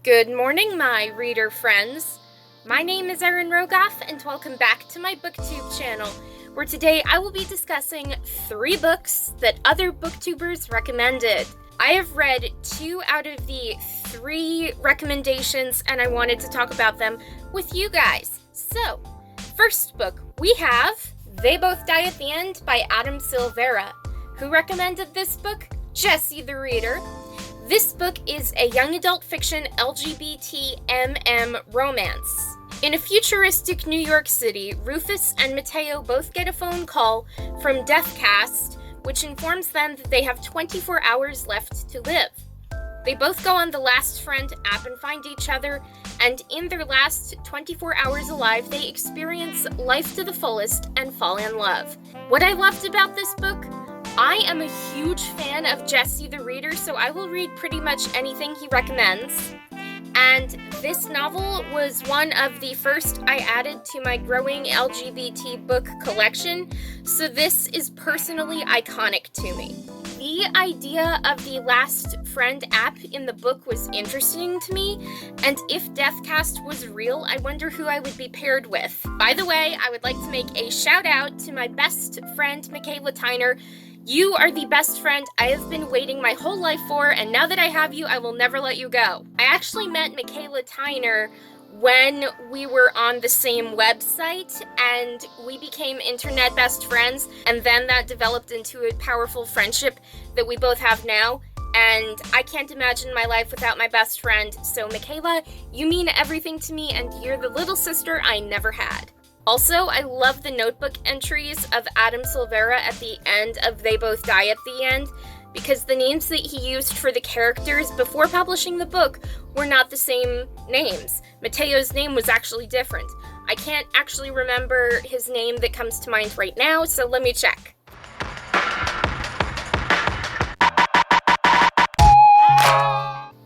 Good morning, my reader friends. My name is Erin Rogoff, and welcome back to my BookTube channel, where today I will be discussing 3 books that other BookTubers recommended. I have read 2 out of the 3 recommendations, and I wanted to talk about them with you guys. So, first book, we have They Both Die at the End by Adam Silvera. Who recommended this book? Jesse the Reader. This book is a young adult fiction LGBT romance. In a futuristic New York City, Rufus and Mateo both get a phone call from Deathcast, which informs them that they have 24 hours left to live. They both go on the Last Friend app and find each other, and in their last 24 hours alive, they experience life to the fullest and fall in love. What I loved about this book? I am a huge fan of Jesse the Reader, so I will read pretty much anything he recommends. And this novel was one of the first I added to my growing LGBT book collection, so this is personally iconic to me. The idea of the Last Friend app in the book was interesting to me, and if Deathcast was real, I wonder who I would be paired with. By the way, I would like to make a shout out to my best friend, Michaela Tyner. You are the best friend I have been waiting my whole life for, and now that I have you, I will never let you go. I actually met Michaela Tyner when we were on the same website, and we became internet best friends, and then that developed into a powerful friendship that we both have now, and I can't imagine my life without my best friend. So Michaela, you mean everything to me, and you're the little sister I never had. Also, I love the notebook entries of Adam Silvera at the end of They Both Die at the End, because the names that he used for the characters before publishing the book were not the same names. Mateo's name was actually different. I can't actually remember his name that comes to mind right now, so let me check.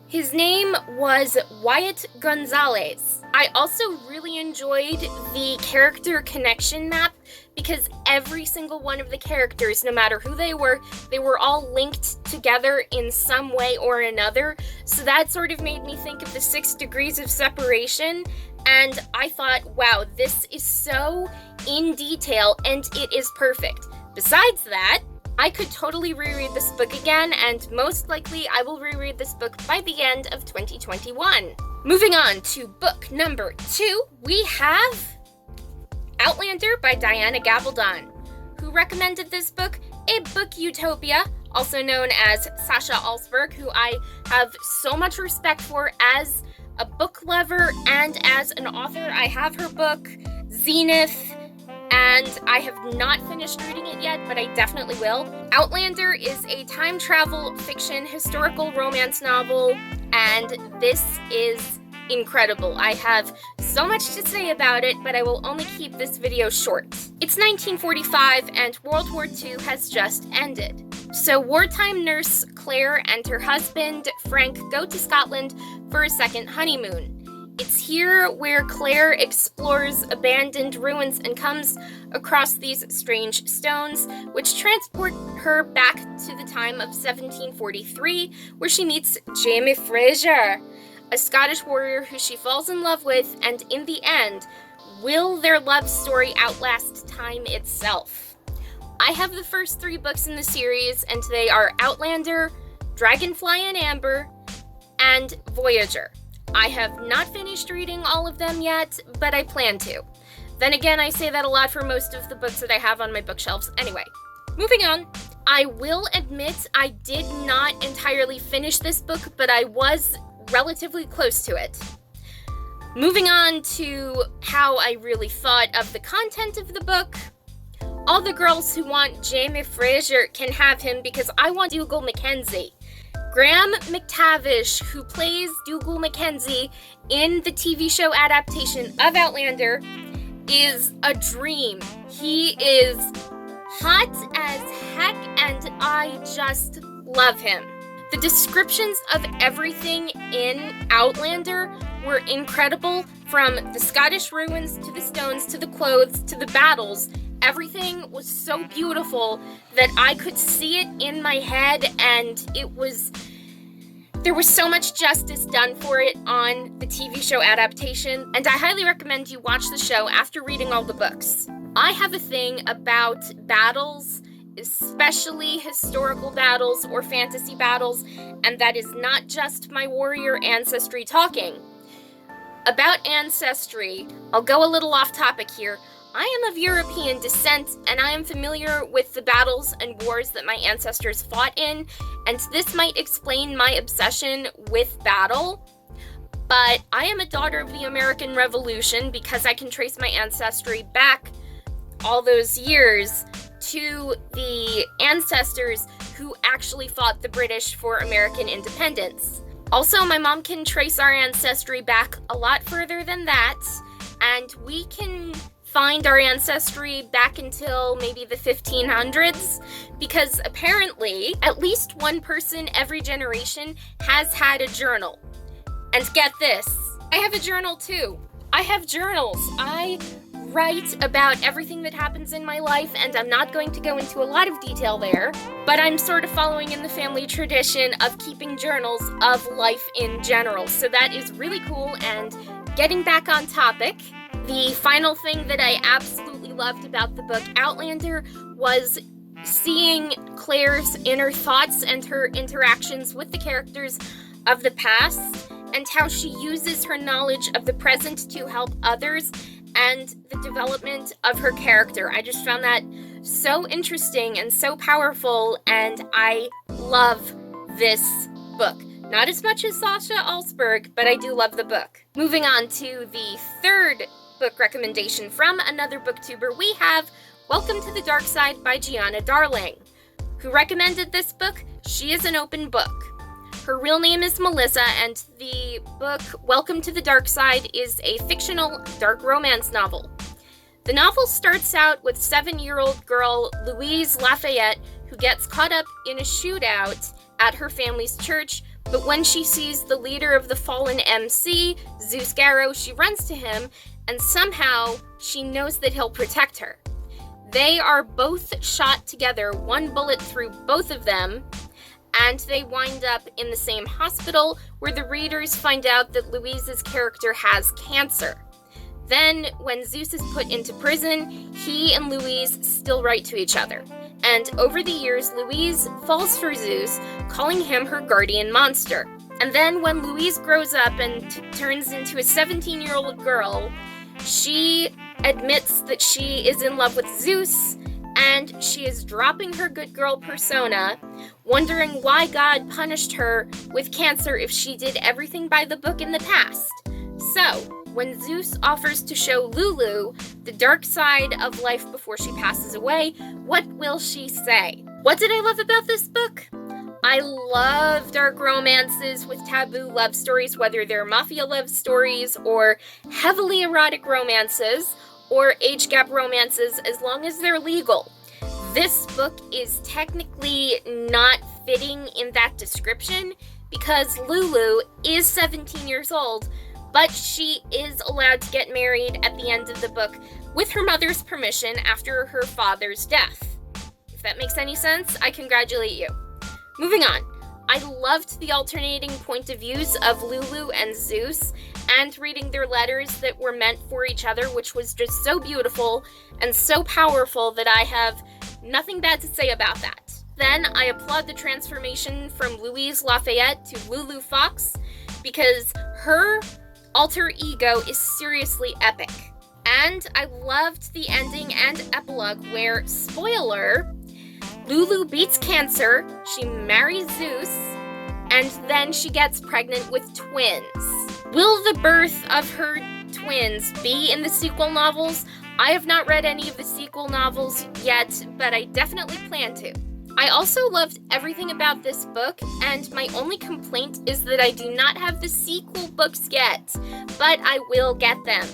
His name was Wyatt Gonzalez. I also really enjoyed the character connection map because every single one of the characters, no matter who they were all linked together in some way or another. So that sort of made me think of the 6 degrees of separation. And I thought, wow, this is so in detail and it is perfect. Besides that, I could totally reread this book again, and most likely I will reread this book by the end of 2021. Moving on to book number 2, we have Outlander by Diana Gabaldon. Who recommended this book? A Book Utopia, also known as Sasha Alsberg, who I have so much respect for as a book lover and as an author. I have her book, Zenith, and I have not finished reading it yet, but I definitely will. Outlander is a time travel fiction historical romance novel, and this is incredible. I have so much to say about it, but I will only keep this video short. It's 1945, and World War II has just ended. So wartime nurse Claire and her husband Frank go to Scotland for a second honeymoon. It's here where Claire explores abandoned ruins and comes across these strange stones, which transport her back to the time of 1743, where she meets Jamie Fraser, a Scottish warrior who she falls in love with, and in the end, will their love story outlast time itself? I have the first 3 books in the series, and they are Outlander, Dragonfly and Amber, and Voyager. I have not finished reading all of them yet, but I plan to. Then again, I say that a lot for most of the books that I have on my bookshelves anyway. Moving on, I will admit I did not entirely finish this book, but I was relatively close to it. Moving on to how I really thought of the content of the book. All the girls who want Jamie Fraser can have him because I want Dougal Mackenzie. Graham McTavish, who plays Dougal Mackenzie in the TV show adaptation of Outlander, is a dream. He is hot as heck, and I just love him. The descriptions of everything in Outlander were incredible, from the Scottish ruins to the stones to the clothes to the battles. Everything was so beautiful that I could see it in my head, and it was There was so much justice done for it on the TV show adaptation, and I highly recommend you watch the show after reading all the books. I have a thing about battles, especially historical battles or fantasy battles, and that is not just my warrior ancestry talking. About ancestry, I'll go a little off topic here. I am of European descent, and I am familiar with the battles and wars that my ancestors fought in, and this might explain my obsession with battle. But I am a daughter of the American Revolution because I can trace my ancestry back all those years to the ancestors who actually fought the British for American independence. Also, my mom can trace our ancestry back a lot further than that, and we can find our ancestry back until maybe the 1500s, because apparently at least one person every generation has had a journal. And get this, I have a journal too. I have journals. I write about everything that happens in my life, and I'm not going to go into a lot of detail there, but I'm sort of following in the family tradition of keeping journals of life in general. So that is really cool. And getting back on topic, the final thing that I absolutely loved about the book Outlander was seeing Claire's inner thoughts and her interactions with the characters of the past, and how she uses her knowledge of the present to help others, and the development of her character. I just found that so interesting and so powerful, and I love this book. Not as much as Sasha Alsberg, but I do love the book. Moving on to the third book recommendation from another booktuber, we have Welcome to the Dark Side by Gianna Darling. Who recommended this book? She is an open book. Her real name is Melissa, and the book Welcome to the Dark Side is a fictional dark romance novel. The novel starts out with 7-year-old girl Louise Lafayette, who gets caught up in a shootout at her family's church, but when she sees the leader of the fallen MC, Zeus Garrow, she runs to him, and somehow she knows that he'll protect her. They are both shot together, one bullet through both of them, and they wind up in the same hospital, where the readers find out that Louise's character has cancer. Then, when Zeus is put into prison, he and Louise still write to each other. And over the years, Louise falls for Zeus, calling him her guardian monster. And then when Louise grows up and turns into a 17-year-old girl, she admits that she is in love with Zeus, and she is dropping her good girl persona, wondering why God punished her with cancer if she did everything by the book in the past. So, when Zeus offers to show Lulu the dark side of life before she passes away, what will she say? What did I love about this book? I love dark romances with taboo love stories, whether they're mafia love stories or heavily erotic romances or age gap romances, as long as they're legal. This book is technically not fitting in that description because Lulu is 17 years old, but she is allowed to get married at the end of the book with her mother's permission after her father's death. If that makes any sense, I congratulate you. Moving on. I loved the alternating point of views of Lulu and Zeus, and reading their letters that were meant for each other, which was just so beautiful and so powerful that I have nothing bad to say about that. Then I applaud the transformation from Louise Lafayette to Lulu Fox, because her alter ego is seriously epic. And I loved the ending and epilogue where, spoiler, Lulu beats cancer, she marries Zeus, and then she gets pregnant with twins. Will the birth of her twins be in the sequel novels? I have not read any of the sequel novels yet, but I definitely plan to. I also loved everything about this book, and my only complaint is that I do not have the sequel books yet, but I will get them.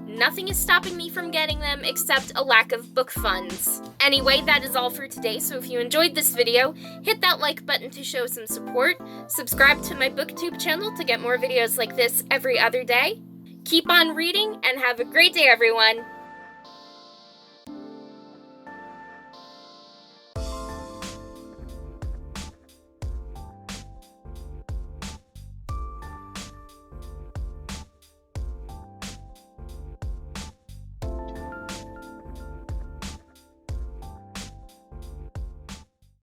Nothing is stopping me from getting them except a lack of book funds. Anyway, that is all for today, so if you enjoyed this video, hit that like button to show some support, subscribe to my BookTube channel to get more videos like this every other day. Keep on reading, and have a great day, everyone!